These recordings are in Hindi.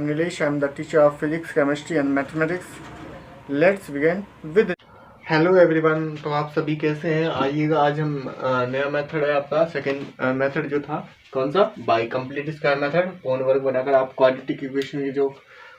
am Nilesh. I am the teacher of physics, chemistry and mathematics. Let's begin with. Hello everyone, तो आप सभी कैसे हैं? आइएगा, आज हम नया मेथड है आपका सेकंड मेथड जो था कौन सा, बाय कंप्लीट स्क्वायर मेथड। पूर्ण वर्ग बनाकर आप क्वाड्रेटिक इक्वेशन की जो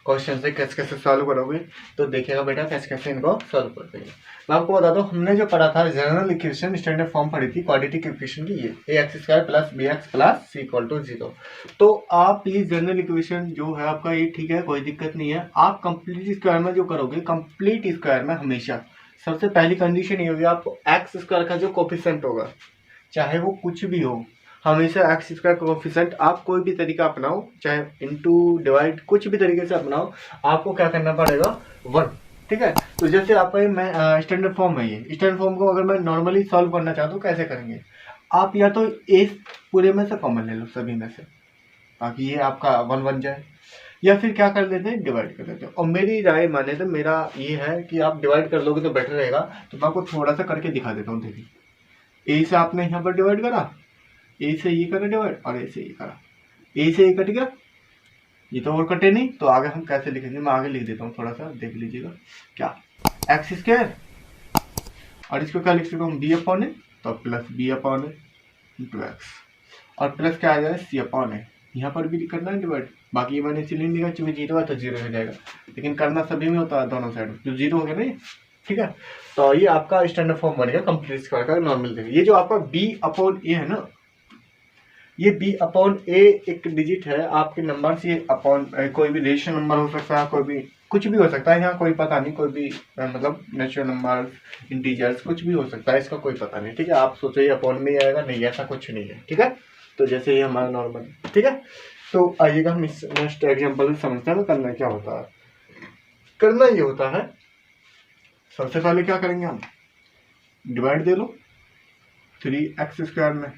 क्वेश्चन है कैसे कैसे सॉल्व करोगे, तो देखिएगा बेटा कैसे कैसे इनको सॉल्व करते हैं। मैं आपको बता दूं, हमने जो पढ़ा था जनरल इक्वेशन स्टैंडर्ड फॉर्म पढ़ी थी क्वाड्रेटिक इक्वेशन की, ये ax square plus bx plus c equal to 0। तो आप ये जनरल इक्वेशन जो है आपका ये ठीक है, कोई दिक्कत नहीं है। आप कंप्लीट स्क्वायर में जो करोगे, कंप्लीट स्क्वायर में हमेशा सबसे पहली कंडीशन ये होगी, आपको एक्स स्क्वायर का जो कोफिशिएंट होगा, चाहे वो कुछ भी हो, हमेशा एक्स स्क्वायर का कोफिशिएंट आप कोई भी तरीका अपनाओ, चाहे इनटू डिवाइड कुछ भी तरीके से अपनाओ, आपको क्या करना पड़ेगा 1। ठीक है, तो जैसे आपका मैं स्टैंडर्ड फॉर्म है, ये स्टैंडर्ड फॉर्म को अगर मैं नॉर्मली सॉल्व करना चाहता हूँ कैसे करेंगे, आप या तो इस पूरे में से कॉमन ले लो सभी में से, ताकि ये आपका 1 बन जाए, या फिर क्या कर देते हैं डिवाइड कर देते हैं। और मेरी राय माने तो मेरा ये है कि आप डिवाइड कर लोगे तो बेटर रहेगा। तो मैं आपको थोड़ा सा करके दिखा देता हूँ। देखिए, ए से आपने यहाँ पर डिवाइड करा, ए से ये करा डिवाइड और ए से ये करा, ए से ये कट गया, ये तो और कटे नहीं, तो आगे हम कैसे लिखेंगे, मैं आगे लिख देता हूँ, थोड़ा सा देख लीजिएगा। क्या एक्स स्क्वायर और इसको क्या लिख सकता हूँ बी अपॉन ए, तो प्लस बी अपॉन ए इंटू एक्स, और प्लस क्या आ जाएगा सी अपॉन ए, यहाँ पर भी करना है डिवाइड। बाकी ये मैंने इसलिए नहीं लिखा क्योंकि जीरो है तो जीरो हो जाएगा, लेकिन करना सभी में होता है दोनों साइड, जो जीरो हो गया नहीं। ठीक है, तो ये आपका स्टैंडर्ड फॉर्म बनेगा कंप्लीट स्क्वायर का नॉर्मल देंगे। ये जो आपका बी अपॉन ए है ना, ये बी अपॉन ए एक डिजिट है आपके नंबर से, अपॉन कोई भी रेशनल नंबर हो सकता है, कोई भी कुछ भी हो सकता है, यहाँ कोई पता नहीं, कोई भी मतलब नेचुरल नंबर, इंटीजर्स कुछ भी हो सकता है, इसका कोई पता नहीं। ठीक है, आप सोचो ये अपॉन में आएगा, नहीं ऐसा कुछ नहीं है। ठीक है, तो जैसे ये हमारा नॉर्मल। ठीक है, तो आइएगा हम इस नेक्स्ट एग्जाम्पल समझते हैं करना क्या होता है। करना ये होता है, सबसे पहले क्या करेंगे हम, डिवाइड दे लो 3x स्क्वायर में,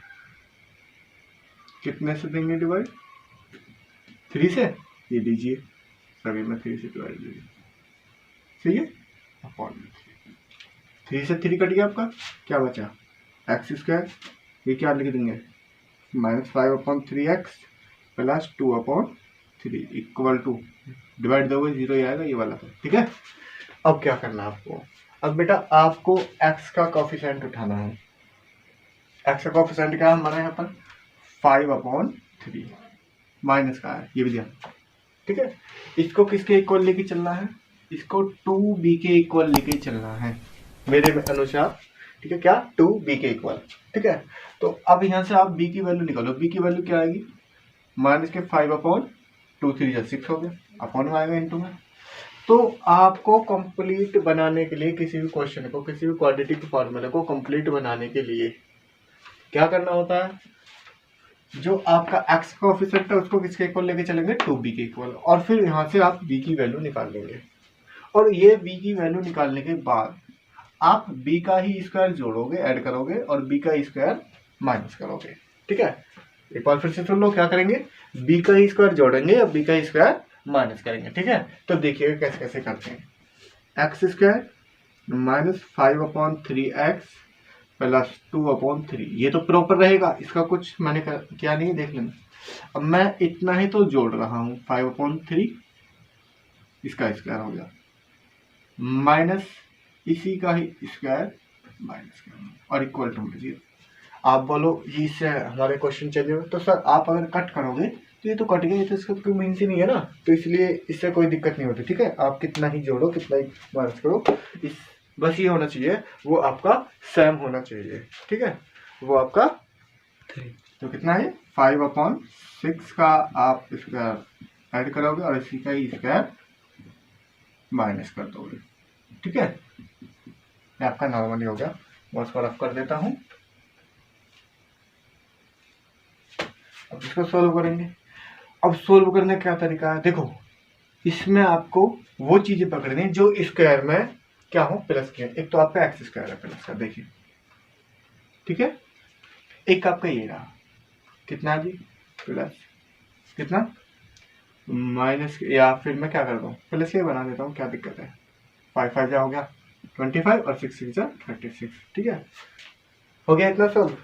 कितने से देंगे डिवाइड, 3 से, ये दीजिए सभी में 3 से डिवाइड दीजिए, सही है, अपॉन 3 से 3 कट गया, आपका क्या बचा एक्स स्क्वायर, ये क्या लिख देंगे -5/3x plus 2/3 equal to, divide दोगे 0 ही आएगा ये वाला। ठीक है, अब क्या करना है आपको, अब बेटा आपको x का कोफिशिएंट उठाना है। x का कोफिशिएंट क्या है हमारा यहाँ पर 5/3, माइनस का है ये भी ध्यान। ठीक है, इसको किसके इक्वल लेके चलना है, इसको 2b के इक्वल लेके चलना है मेरे अनुसार। ठीक है, क्या 2b के इक्वल। ठीक है, तो अब यहाँ से आप b की वैल्यू निकालो, b की वैल्यू क्या आएगी, माइनस के 5/2, 3 6 हो गया, अपॉन में आएगा इंटू में। तो आपको कंप्लीट बनाने के लिए किसी भी क्वेश्चन को, किसी भी क्वाड्रेटिक फॉर्मूले को कंप्लीट बनाने के लिए क्या करना होता है, जो आपका x का कोफिशिएंट है उसको किसके इक्वल लेके चलेंगे 2b के इक्वल, और फिर यहाँ से आप b की वैल्यू निकाल लेंगे। और ये b की वैल्यू निकालने के बाद आप b का ही स्क्वायर जोड़ोगे, ऐड करोगे, और b का स्क्वायर माइनस करोगे। ठीक है, एक बार फिर से सुन लो, क्या करेंगे, b का ही स्क्वायर जोड़ेंगे और b का स्क्वायर माइनस करेंगे। ठीक है, तो देखिएगा कैसे कैसे करते हैं, एक्स स्क्वायर -5/3x प्लस 2/3, ये तो प्रॉपर रहेगा, इसका कुछ मैंने क्या नहीं देख लेना। अब मैं इतना ही तो जोड़ रहा हूँ, 5/3 इसका स्क्वायर हो गया, माइनस इसी का ही स्क्वायर माइनस करना, और इक्वल टू में 0। आप बोलो इससे हमारे क्वेश्चन चेंज हो, तो सर आप अगर कट करोगे तो ये तो कट गया, ये तो इसका कोई मीन्स ही नहीं है ना, तो इसलिए इससे कोई दिक्कत नहीं होती। ठीक है, आप कितना ही जोड़ो, कितना ही माइनस करो, इस बस ये होना चाहिए, वो आपका सेम होना चाहिए। ठीक है, वो आपका 3, तो कितना है 5/6 का आप स्क्वायर ऐड करोगे और इसी का ही स्क्वायर माइनस कर दोगे। ठीक है, ये आपका नॉर्मली हो गया, मैं उसको रफ कर देता हूँ। अब इसको सोल्व करेंगे। अब सोल्व करने का क्या तरीका है, देखो इसमें आपको वो चीजें पकड़नी है जो स्क्वायर में क्या हो प्लस किया। एक तो आपका एक्स स्क्वायर है प्लस का, देखिए। ठीक है, एक आपका ये रहा कितना जी प्लस कितना माइनस, या फिर मैं क्या करता हूँ प्लस के बना देता हूँ, क्या दिक्कत है, 5 जा हो गया 25 और 6 6 जा 36। ठीक है, हो गया इतना सब।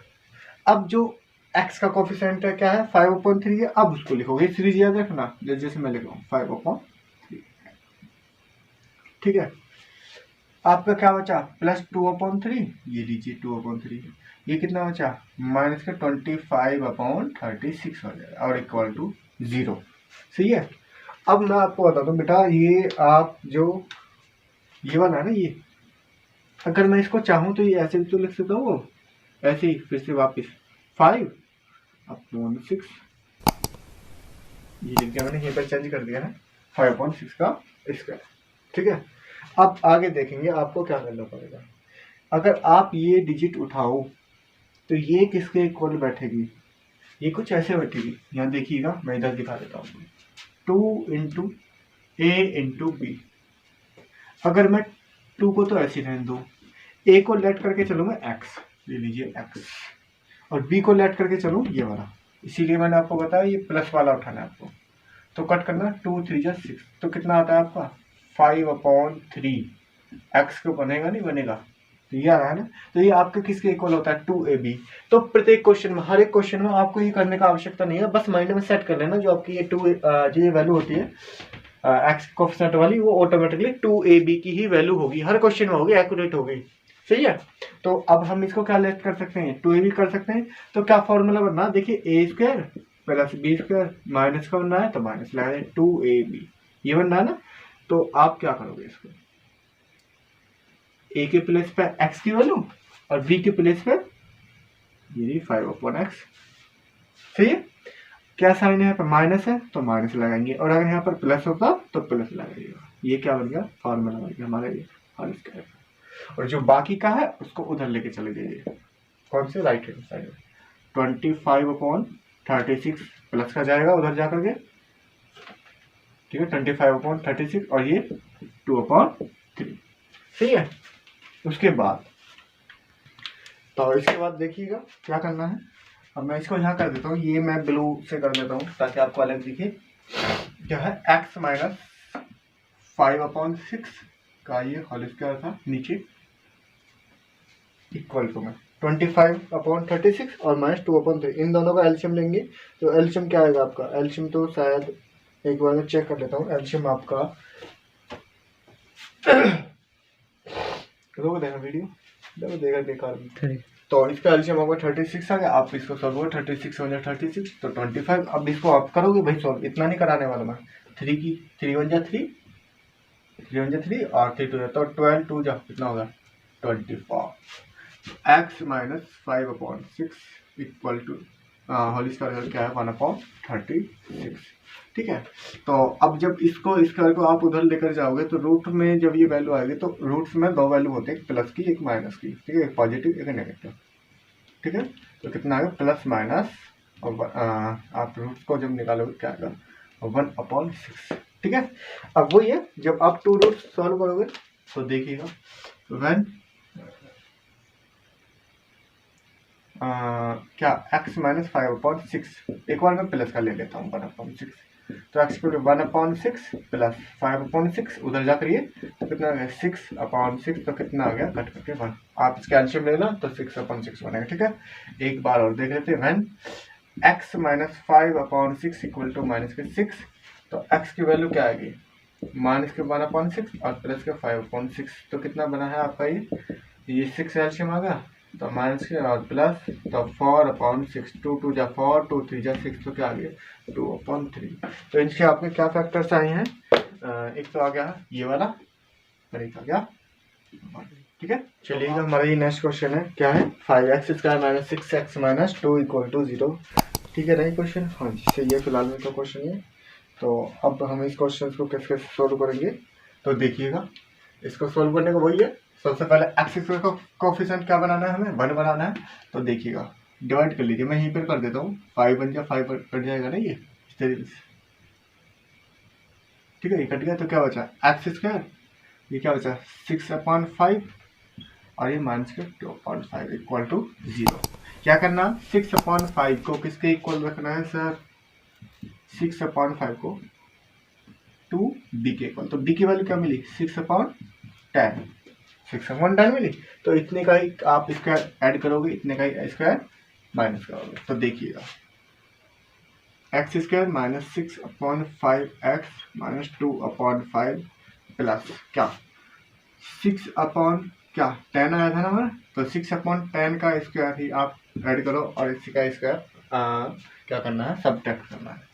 अब जो एक्स का कोफिशिएंट क्या है 5/3 है। अब उसको लिखोगे सीरीज याद रखना, जैसे मैं लिख रहा हूँ 5/3, ठीक है। आपका क्या बचा +2/3, ये लीजिए 2/3, ये कितना बचा माइनस का 25/36 हो जाएगा और इक्वल टू 0। सही है। अब मैं आपको बता दूं बेटा, ये आप जो ये वाला है ना, ये अगर मैं इसको चाहूँ तो ये ऐसे भी तो लिख सकता हूँ, ऐसे ही फिर से वापस 5/6, ये लिख दिया मैंने, यहीं पर चेंज कर दिया है 5/6 का स्क्वायर, ठीक है। अब आगे देखेंगे आपको क्या करना पड़ेगा। अगर आप ये डिजिट उठाओ तो ये किसके इक्वल बैठेगी, ये कुछ ऐसे बैठेगी। यहाँ देखिएगा, मैं इधर दिखा देता हूँ, 2 × A × B। अगर मैं 2 को तो ऐसे रहने दूँ, A को लेट करके चलूँगा x, ले लीजिए x, और B को लेट करके चलूँ ये वाला, इसीलिए मैंने आपको बताया ये प्लस वाला उठाना है आपको। तो कट करना 2 × 3 = 6, तो कितना आता है आपका 5/3। x को बनेगा नहीं बनेगा, तो ये आ रहा है ना। तो ये आपके किसके इक्वल होता है 2AB। तो प्रत्येक क्वेश्चन में, हर एक क्वेश्चन में आपको ये करने का आवश्यकता नहीं है, बस माइंड में सेट कर लेना जो आपकी ये जो ये वैल्यू होती है x कोफिशिएंट वाली, वो ऑटोमेटिकली 2AB की ही वैल्यू होगी, हर क्वेश्चन में होगी, एक्यूरेट होगी। सही है। तो अब हम इसको क्या लेट कर सकते हैं, 2AB कर सकते हैं। तो क्या फॉर्मूला बनना, देखिए A² + B² माइनस का बनना है तो माइनस लगाए 2AB, ये बनना है ना। तो आप क्या करोगे, इसको A के प्लेस पे x की वैल्यू और B के प्लेस पे ये 5/x। सही है। क्या साइन है, माइनस है तो माइनस लगाएंगे, और अगर यहाँ पर प्लस होता तो प्लस लगाइएगा। ये क्या बन गया, फॉर्मूला बन गया हमारा ये होल स्क्वायर। और जो बाकी का है उसको उधर लेके चले जाइए, कौन से, राइट हैंड साइड में। 25/36 प्लस का जाएगा उधर जा करके, ठीक है, 25/36, और ये 2/3। सही है। उसके बाद तो इसके बाद देखिएगा क्या करना है। अब मैं इसको यहाँ कर देता हूँ, ये मैं ब्लू से कर देता हूँ ताकि आपको अलग दिखे। क्या है x - 5/6 का ये होल स्क्वायर था नीचे, इक्वल टू में 25/36 और -2/3, इन दोनों का एलसीएम लेंगे। तो एलसीएम क्या आएगा आपका, एलसीएम तो शायद एक बार मैं चेक कर लेता हूँ। एलसीएम आपका देखा वीडियो देखा बेकार, तो इसका एलसीएम होगा 36 आ गया। आप इसको सॉल्व करो, 36 × 36 तो 25। अब इसको आप करोगे भाई सॉल्व, इतना नहीं कराने वाला मैं, 3 की 3 × 1 = 3, 3 × 3 और 3 × 2 तो 12 2 जा कितना होगा 24। x - 5/6 equal to whole square क्या है 1/36। ठीक है। तो अब जब इसको स्क्वायर को आप उधर लेकर जाओगे तो रूट में जब ये वैल्यू आएगी तो रूट्स में 2 वैल्यू होते हैं, एक प्लस की एक माइनस की, ठीक है, एक पॉजिटिव एक नेगेटिव। ठीक है। तो कितना आएगा प्लस माइनस, और आप रूट्स को जब निकालोगे क्या आएगा 1/6। ठीक है। अब वो ये जब आप 2 रूट्स सॉल्व करोगे तो देखिएगा व्हेन क्या x - 5/6, एक बार मैं प्लस का ले लेता हूँ 1/6, तो x को 1/6 प्लस 5/6 उधर जा करिए तो कितना आ गया 6/6, तो कितना आ गया कट करके 1। आप इसका एलसीएम लेना तो 6/6 बनेगा। ठीक है। एक बार और देख लेते हैं, व्हेन x - 5/6 इक्वल टू -6, तो x की वैल्यू क्या आएगी -1/6 और प्लस के 5/6, तो कितना बना है आपका ये 6 एलसीएम आ गया, तो माइनस के और प्लस, तो 4/6, 2 2 जा 4, 2 3 जा 6, तो क्या आ गया 2/3। तो इनके आपके क्या फैक्टर्स आए हैं, एक तो आ गया ये वाला और एक आ गया। ठीक है। चलिए हमारा ये नेक्स्ट क्वेश्चन है, क्या है 5x² - 6x - 2 = 0। ठीक है नहीं क्वेश्चन, हाँ जी सही है फिलहाल में तो क्वेश्चन ये। तो अब हम इस क्वेश्चन को कैसे सोल्व करेंगे, तो देखिएगा इसको सोल्व करने का वही है। सबसे पहले x² का कोफिशिएंट क्या बनाना है, हमें 1 बनाना है। तो देखिएगा डिवाइड कर लीजिए, मैं यहीं पर कर देता हूँ, 5 बन जा 5 कट जाएगा ना ये इस तरीके से। ठीक है, ये कट गया तो क्या बचा x², ये क्या बचा 6/5 और ये -2/5 इक्वल टू 0। क्या करना 6/5 को किसके इक्वल रखना है सर, 6/5 को 2b के इक्वल। तो b की वैल्यू क्या मिली 6/10 मिली, तो इतने का ही आप इसका ऐड करोगे, इतने का ही स्क्वायर माइनस करोगे तो देखिएगा x square minus 6/5 x minus 2/5 plus क्या 6/, क्या 10 आया था ना हमारा, तो 6/10 का स्क्वायर ही आप ऐड करो और इसी का स्क्वायर क्या करना है, सब्ट्रैक्ट करना है।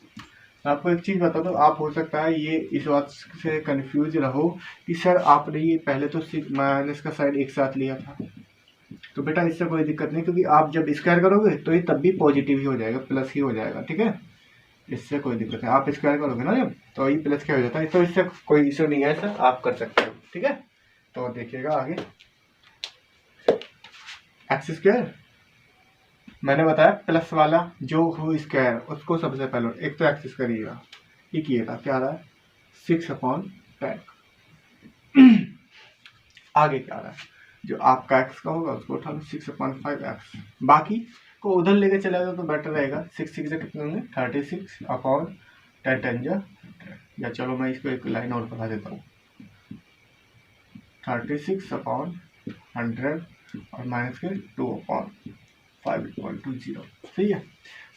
आपको एक चीज़ बता दो, आप हो सकता है ये इस बात से कंफ्यूज रहो कि सर आपने ये पहले तो माइनस का साइड एक साथ लिया था, तो बेटा इससे कोई दिक्कत नहीं, क्योंकि आप जब स्क्वायर करोगे तो ये तब भी पॉजिटिव ही हो जाएगा, प्लस ही हो जाएगा, ठीक है, इससे कोई दिक्कत नहीं। आप स्क्वायर करोगे ना जब, तो ये प्लस क्या हो जाता है, तो इससे कोई इशू नहीं है सर, आप कर सकते हो, ठीक है। तो देखिएगा आगे एक्स स्क्वायर मैंने बताया प्लस वाला जो हो स्क्वायर उसको सबसे पहले एक तो एक्स करिएगा, ये किएगा क्या रहा है 6/10। आगे क्या रहा है, जो आपका एक्स का होगा उसको उठा लो 6/5x, बाकी को उधर लेके चला जाओ तो बेटर रहेगा। 6 से कितने होंगे 36/10 या चलो मैं इसको एक लाइन और बता देता हूँ 36/100 और माइनस के 2/5 = 0, सही है।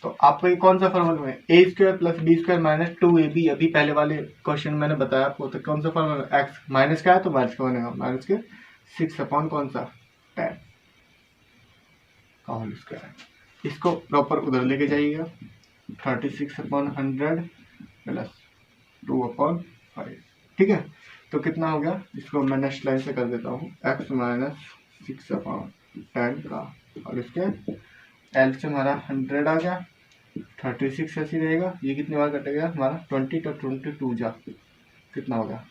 तो आपको ये कौन सा फॉर्मूला है, A square plus B square minus 2ab, अभी पहले वाले क्वेश्चन मैंने बताया आपको, तो कौन सा फॉर्मूला, एक्स माइनस का है तो माइनस का बनेगा, माइनस के 6/10 का होल स्क्वायर, इसको प्रॉपर उधर लेके जाइएगा 36/100 प्लस 2/5, ठीक है। तो कितना हो गया, इसको मैं नेक्स्ट लाइन से कर देता हूँ, x माइनस 6/10 का और इसके एल से हमारा 100 आ गया, 36 ऐसी रहेगा, ये कितनी बार कटेगा हमारा 20 तो 22 जा कितना होगा,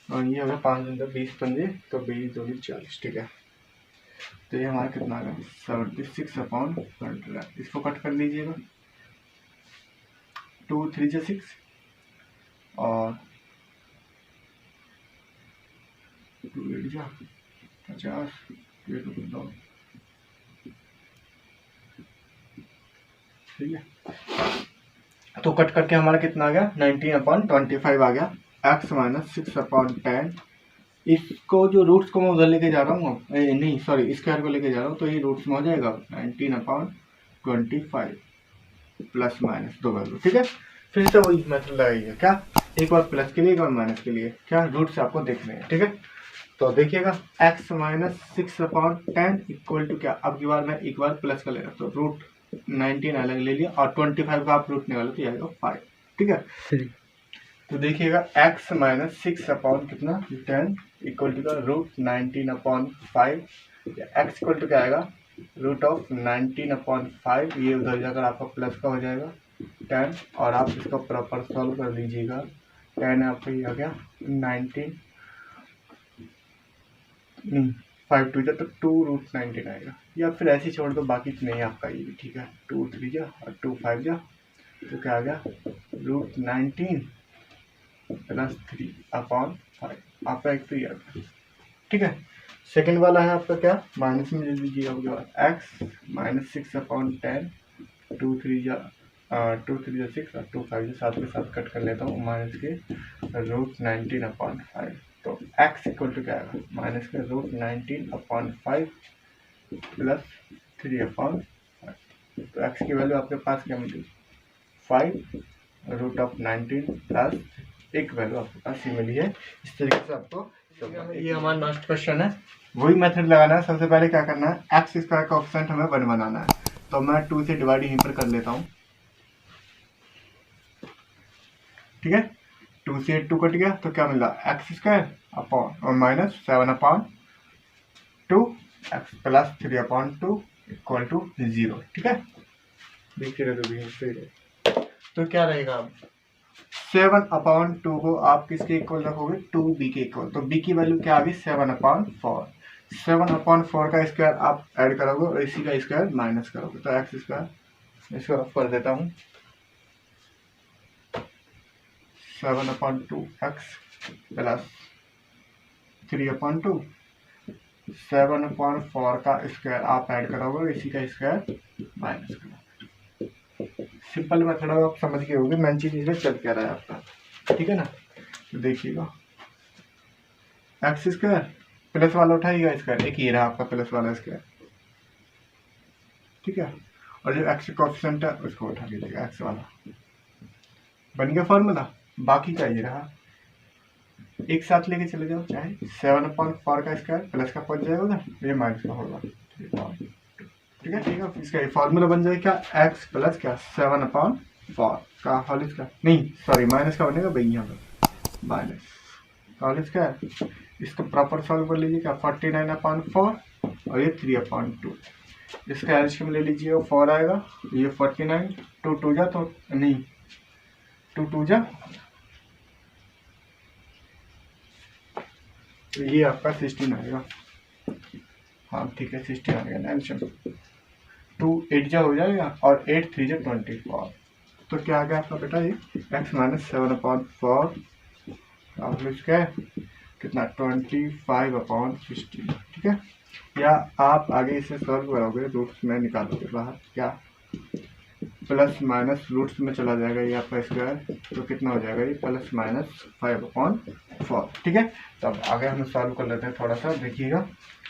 और ये होगा 5 दिन 20 पंजे तो 20 2 40, ठीक है। तो ये हमारा कितना आ गया 76/100, इसको कट कर लीजिएगा 2 3 6 और 2 8 जा 50, ये तो दो, ठीक है। तो कट करके हमारा कितना आ गया 19/25 आ गया, x माइनस 6/10, इसको जो रूट्स को मैं उधर लेके जा रहा हूँ, नहीं सॉरी स्क्वायर को लेके जा रहा हूँ, तो ये रूट्स में हो जाएगा 19/25 प्लस माइनस दो वैल्यू, ठीक है। फिर से वही मेथड लगाइए, क्या एक बार प्लस के लिए एक बार माइनस के लिए, क्या रूट्स आपको देखने हैं, ठीक है। तो देखिएगा x माइनस 6/10 इक्वल टू क्या, अब की बार मैं एक बार प्लस कर ले रहा हूँ, तो रूट 19 अलग ले लिया और 25 का आप रूट निकालो तो आएगा 5, ठीक है। तो देखिएगा x माइनस 6/10 कितना 10 इक्वल टू का रूट 19/5, x इक्वल टू क्या आएगा रूट ऑफ 19/5, ये उधर जाकर आपका प्लस का हो जाएगा 10 और आप इसका प्रॉपर सॉल्व कर लीजिएगा, 10 आपका ये आ गया 19 5 2 जा तो 2√19 आएगा, या फिर ऐसे ही छोड़ दो, बाकी तो नहीं आपका ये भी, ठीक है। 2 3 जा और 2 5 जा तो क्या आ गया √19 प्लस 3/5, आपका एक तो ये आ गया, ठीक है। सेकंड वाला है आपका क्या माइनस में ले लीजिएगा, उसके बाद x माइनस 6/10 2 3 जा 6 और 2 5 7 के साथ कट कर लेता हूँ, माइनस के √19/5, तो x इक्वल टू क्या आएगा माइनस के √19/5 प्लस 3/5, तो x की वैल्यू आपके पास क्या मिली 5 √19 प्लस एक वैल्यू आपके पास ही मिली है। इस तरीके से आपको ये हमारा लास्ट क्वेश्चन है, वही मेथड लगाना है। सबसे पहले क्या करना है एक्स स्क्वायर का ऑप्शन हमें 1 बनाना है, तो मैं 2 से डिवाइड यहीं पर कर लेता हूँ, ठीक है। 2 से 2 कट गया तो क्या मिला एक्स स्क्वायर अपॉन और minus 7/2 x plus 3/2 equal to 0, ठीक है। देखिए तो क्या रहेगा अब 7/2 को आप किसके इक्वल रखोगे 2b के इक्वल, तो b की वैल्यू क्या आ गई 7/4, 7/4 का स्क्वायर आप ऐड करोगे और इसी का स्क्वायर माइनस करोगे, तो एक्स स्क्वायर इसको रफ कर देता हूँ 7/2x प्लस 3/2, 7/4 का स्क्वायर आप ऐड करोगे इसी का स्क्वायर माइनस करोगे। सिंपल मेथड आप समझ गए होंगे, मेन चीज इसमें चल क्या रहा है आपका, ठीक है ना। तो देखिएगा एक्स स्क्वायर प्लस वाला उठाइएगा स्क्वायर, एक ही रहा आपका प्लस वाला स्क्वायर ठीक है, और जो एक्स कोएफिशिएंट है उसको उठा लीजिएगा, एक्स वाला। बन गया फॉर्मूला। बाकी का ये रहा, एक साथ लेके चले जाओ, चाहे 7/4 का स्क्वायर प्लस का पहुंच जाएगा उधर, ये माइनस का होगा, ठीक है। इसका फॉर्मूला बन जाएगा क्या, एक्स प्लस क्या 7/4 का होल स्क्वायर, नहीं सॉरी माइनस का बनेगा भाई, यहाँ पर माइनस होल स्क्वायर। इसको प्रॉपर सॉल्व कर लीजिए क्या, 49/4 और ये 3/2। इसका एलसीएम ले लीजिए, वो 4 आएगा, ये 49, 2 2 जा तो नहीं 2 2 जा, तो ये आपका 16 आएगा। हाँ ठीक है 16 आ गया ना एलसीएम। 2 8 जा हो जाएगा और 8 3 जा 24। तो क्या आ गया आपका बेटा, ये x माइनस 7/4 आप इसका कितना 25/16, ठीक है। या आप आगे इसे सॉल्व करोगे, रूट्स में निकालोगे बाहर, क्या प्लस माइनस रूट्स में चला जाएगा ये आपका स्क्वायर, तो कितना हो जाएगा ये प्लस माइनस 5/4, ठीक है। तब आगे हम सॉल्व कर लेते हैं थोड़ा सा, देखिएगा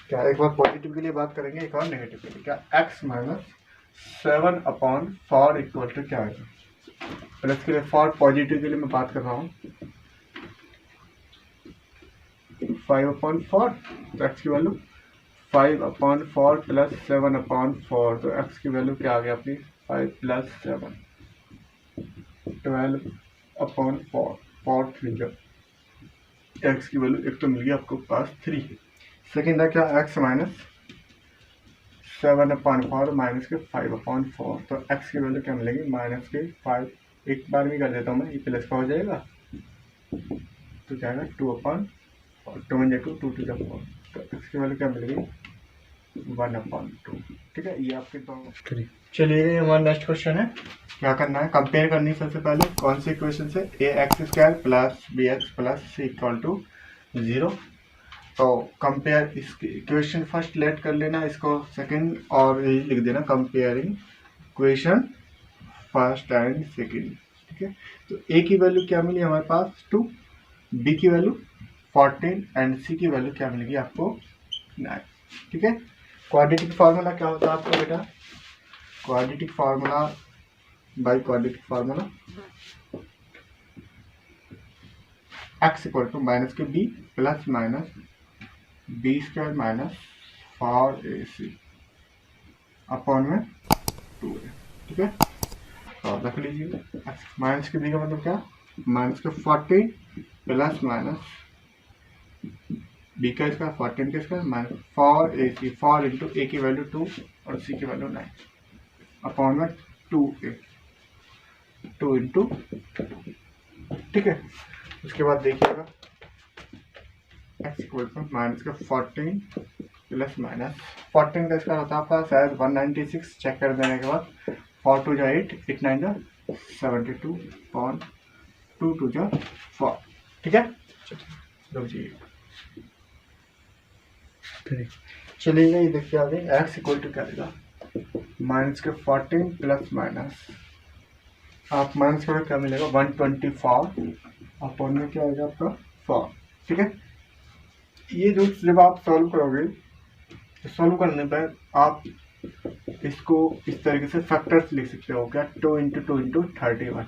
क्या। एक बार पॉजिटिव के लिए बात करेंगे, एक और नेगेटिव के लिए, क्या x माइनस 7/4 इक्वल टू क्या आएगा, प्लस के लिए 4, पॉजिटिव के लिए मैं बात कर रहा हूँ 5/4, तो x की वैल्यू 5/4 प्लस 7/4, तो x की वैल्यू क्या आ गई अपनी 5 प्लस 7 12/4, 4 3 x की वैल्यू एक तो मिल गई आपको पास 3। सेकेंड है क्या x माइनस 7/4 माइनस के 5/4, तो x की वैल्यू क्या मिलेगी माइनस के 5, एक बार में कर देता हूँ मैं, ये प्लस का हो जाएगा तो क्या आएगा 2/4, 2 1 2 2 2 4, तो x की वैल्यू क्या मिलेगी 1/2, ठीक है। ये आपके तो चलिए हमारा नेक्स्ट क्वेश्चन है, क्या करना है, कंपेयर करनी है सबसे पहले कौन सी इक्वेशन से, ax² plus bx plus c equal to 0। तो कंपेयर इसकी इक्वेशन फर्स्ट लेट कर लेना, इसको सेकंड, और यही लिख देना comparing equation first and second, ठीक है। तो a की वैल्यू क्या मिली हमारे पास 2, b की वैल्यू 14 एंड c की वैल्यू क्या मिलेगी आपको 9, ठीक है। क्वाड्रेटिक फार्मूला क्या होता है आपको बेटा, quadratic formula by quadratic formula x equal to minus के b plus minus b² minus 4ac upon में 2a, ठीक है। तो रख लीजिए माइनस के b का मतलब क्या, माइनस के 14 प्लस माइनस b का इसका 14 का इसका माइनस 4ac, 4 इंटू a की वैल्यू 2 और c की वैल्यू 9 अपॉन में 2a, 2 इंटू, ठीक है। उसके बाद देखिएगा x इक्वल टू माइनस का 14 प्लस माइनस 14 का इसका होता है आपका शायद 196, चेक कर देने के बाद 4 2 जा 8, 8 9 जा 72 अपॉन 2 2 जा 4, ठीक है। चलिए ये देखिए आगे x इक्वल टू क्या देगा, माइनस के 14 प्लस माइनस, आप माइनस करोगे क्या मिलेगा 124 अपॉन में क्या आएगा आपका 4, ठीक है। ये रूट्स जब आप सॉल्व करोगे, तो सॉल्व करने पर आप इसको इस तरीके से फैक्टर्स लिख सकते हो, क्या 2 इंटू 2 इंटू 31,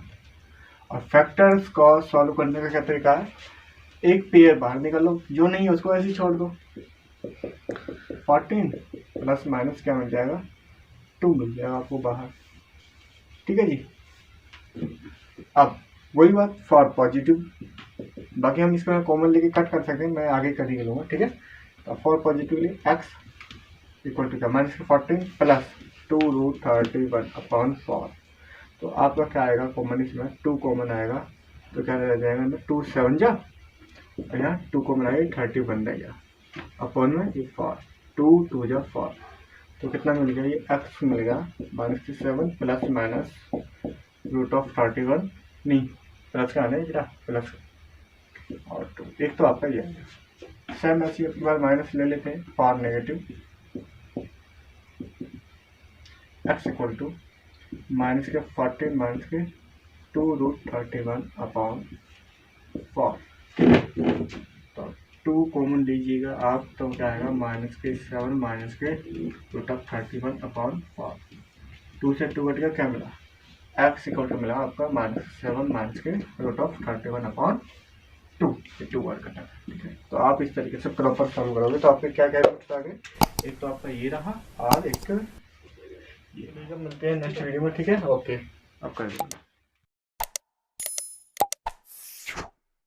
और फैक्टर्स को सॉल्व करने का क्या तरीका है, एक पेयर बाहर निकालो, जो नहीं है उसको ऐसे ही छोड़ दो, 14 प्लस माइनस क्या मिल जाएगा 2 मिल जाएगा आपको बाहर, ठीक है जी। अब वही बात फॉर पॉजिटिव, बाकी हम इसको कॉमन लेके कट कर सकते हैं, मैं आगे कर ही लूँगा, ठीक है। तो for positively x equal to क्या माइनस 14 प्लस 2√31 अपॉन 4, तो आपका क्या आएगा कॉमन, इसमें 2 कॉमन आएगा, तो क्या रह जाएगा ना 2 7 जा, और यहाँ 2 कॉमन आएगा 31 रह गया अपॉन में ये 4, 2 2 जा 4, तो कितना मिल गया ये x मिल गया माइनस 7 प्लस माइनस √31, नहीं प्लस का आना है जरा प्लस और 2, एक तो आपका ये है सेम ऐसी एक बार माइनस ले लेते हैं for negative, x equal to minus के 14 माइनस के 2√31 अपॉन 4, तो 2 कॉमन लीजिएगा आप तो क्या आएगा -7 -√31/4। 2 से 2 कट गया, क्या मिला x इक्वल टू मिला आपका -7 -√31/2। ये 2 बार कटा, ठीक है। तो आप इस तरीके से प्रॉपर सॉल्व करोगे तो आपके क्या क्या रूट्स आ गए, एक तो आपका ये रहा और एक ये। मिलते हैं नेक्स्ट वीडियो में, ठीक है। ओके, अब कर दीजिए।